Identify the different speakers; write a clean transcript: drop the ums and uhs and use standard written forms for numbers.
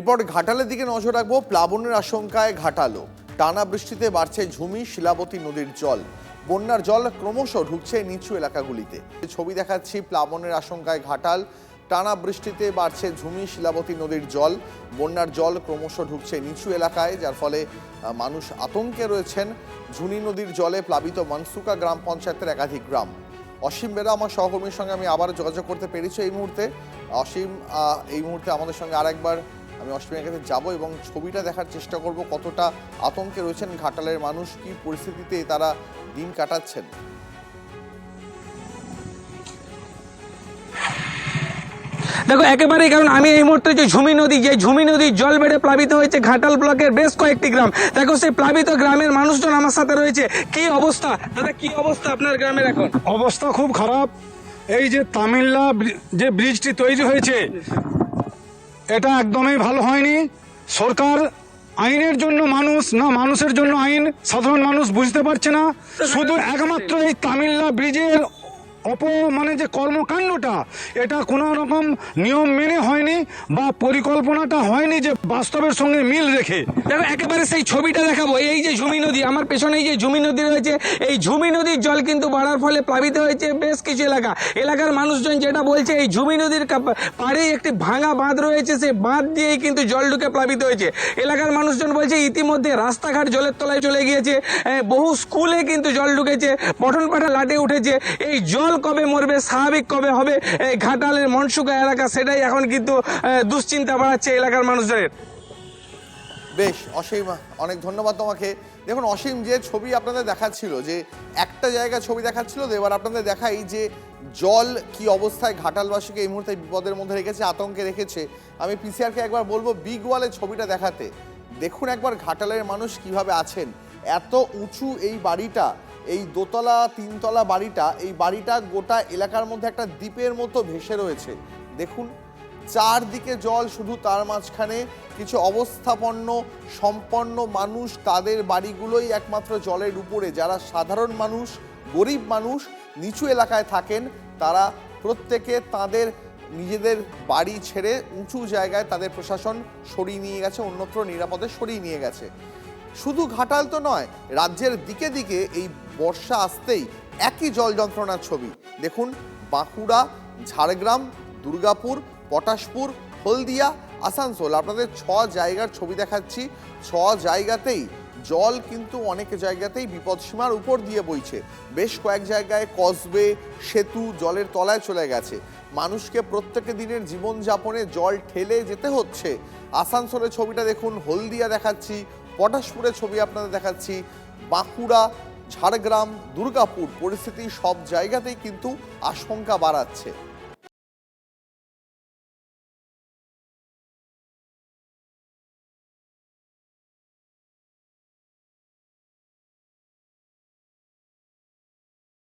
Speaker 1: এরপর ঘাটালের দিকে নজর রাখবো। প্লাবনের আশঙ্কায় ঘাটালো, টানা বৃষ্টিতে বাড়ছে ঝুমি শিলাবতী নদীর জল, বন্যার জল ক্রমশ ঢুকছে নিচু এলাকাগুলিতে। ছবি দেখাচ্ছি, প্লাবনের আশঙ্কায় ঘাটাল, টানা বৃষ্টিতে বাড়ছে ঝুমি শিলাবতী নদীর জল, বন্যার জল ক্রমশ ঢুকছে নিচু এলাকায়, যার ফলে মানুষ আতঙ্কে রয়েছেন। ঝুনি নদীর জলে প্লাবিত মানসুকা গ্রাম পঞ্চায়েতের একাধিক গ্রাম। অসীম বেরা আমার সহকর্মীর সঙ্গে আমি আবার যোগাযোগ করতে পেরেছি এই মুহূর্তে। অসীম, এই মুহূর্তে আমাদের সঙ্গে আরেকবার আমি অসীমের কাছে যাবো এবং ছবিটা দেখার চেষ্টা করব কতটা আতঙ্কে রয়েছেন ঘাটালের মানুষ, কি পরিস্থিতিতে তারা দিন কাটাচ্ছেন।
Speaker 2: দেখো একেবারেই, কারণ আমি এই মুহূর্তে যে ঝুমি নদীর জল বেড়ে প্লাবিত হয়েছে ঘাটাল ব্লকের বেশ কয়েকটি গ্রাম। দেখো সেই প্লাবিত গ্রামের মানুষজন আমার সাথে রয়েছে। কি অবস্থা দাদা, কি অবস্থা আপনার গ্রামের? এখন
Speaker 3: অবস্থা খুব খারাপ। এই যে তামিল্লা যে ব্রিজটি তৈরি হয়েছে, এটা একদমই ভালো হয়নি। সরকার আইনের জন্য মানুষ না, মানুষের জন্য আইন, সাধারণ মানুষ বুঝতে পারছে না। শুধু একমাত্র এই তামিল্লা ব্রিজের মানে যে কর্মকাণ্ডটা, এটা কোনো রকম নিয়ম মেনে হয়নি বা পরিকল্পনাটা হয়নি যে বাস্তবের সঙ্গে মিল রেখে।
Speaker 2: দেখো একেবারে সেই ছবিটা দেখাবো। এই যে ঝুমি নদী, আমার পেছনে যে ঝুমি নদী রয়েছে, এই ঝুমি নদীর জল কিন্তু বাড়ার ফলে প্লাবিত হয়েছে বেশ কিছু এলাকার মানুষজন যেটা বলছে, এই ঝুমি নদীর পাড়ে একটি ভাঙা বাঁধ রয়েছে, সেই বাঁধ দিয়েই কিন্তু জল ঢুকে প্লাবিত হয়েছে। এলাকার মানুষজন বলছে ইতিমধ্যে রাস্তাঘাট জলের তলায় চলে গিয়েছে, বহু স্কুলে কিন্তু জল ঢুকেছে, পঠন পাঠা লাটে উঠেছে। এই জল কবে মরবে, স্বাভাবিক কবে হবে এই ঘাটালের মনসুকা এলাকা, সেটাই এখন কিন্তু দুশ্চিন্তা বাড়াচ্ছে এলাকার মানুষজনের।
Speaker 1: বেশ অসীম, অনেক ধন্যবাদ তোমাকে। দেখুন অসীম, যে ছবি আপনাদের দেখাচ্ছিল, যে একটা জায়গা ছবি দেখাচ্ছিল, এবার আপনাদের দেখাই যে জল কি অবস্থায় ঘাটালবাসীকে এই মুহূর্তে বিপদের মধ্যে রেখেছে, আতঙ্কে রেখেছে। আমি পিসিআরকে একবার বলবো বিগ ওয়ালের ছবিটা দেখাতে। দেখুন একবার ঘাটালের মানুষ কিভাবে আছেন। এত উঁচু এই বাড়িটা, এই দোতলা তিনতলা বাড়িটা, এই বাড়িটা গোটা এলাকার মধ্যে একটা দ্বীপের মতো ভেসে রয়েছে। দেখুন চারদিকে জল, শুধু তার মাঝখানে কিছু অবস্থাপন্ন সম্পন্ন মানুষ, তাদের বাড়িগুলোই একমাত্র জলের উপরে। যারা সাধারণ মানুষ, গরিব মানুষ নিচু এলাকায় থাকেন, তারা প্রত্যেকে তাদের নিজেদের বাড়ি ছেড়ে উঁচু জায়গায় তাদের প্রশাসন সরিয়ে নিয়ে গেছে, অন্যত্র নিরাপদে সরিয়ে নিয়ে গেছে। শুধু ঘাটাল তো নয়, রাজ্যের দিকে দিকে এই বর্ষা আসতেই একই জল যন্ত্রণার ছবি। দেখুন বাঁকুড়া, ঝাড়গ্রাম, দুর্গাপুর, পটাশপুর, হলদিয়া, আসানসোল, আপনাদের 6 জায়গার ছবি দেখাচ্ছি। 6 জায়গাতেই জল কিন্তু অনেক জায়গাতেই বিপদসীমার উপর দিয়ে বইছে। বেশ কয়েক জায়গায় কসবে, সেতু জলের তলায় চলে গেছে। মানুষকে প্রত্যেক দিনের জীবনযাপনে জল ঠেলে যেতে হচ্ছে। আসানসোলের ছবিটা দেখুন, হলদিয়া দেখাচ্ছি, পটাশপুরের ছবি আপনাদের দেখাচ্ছি, বাঁকুড়া, ঝাড়গ্রাম, দুর্গাপুর, পরিস্থিতি সব জায়গাতেই কিন্তু আশঙ্কা বাড়াচ্ছে।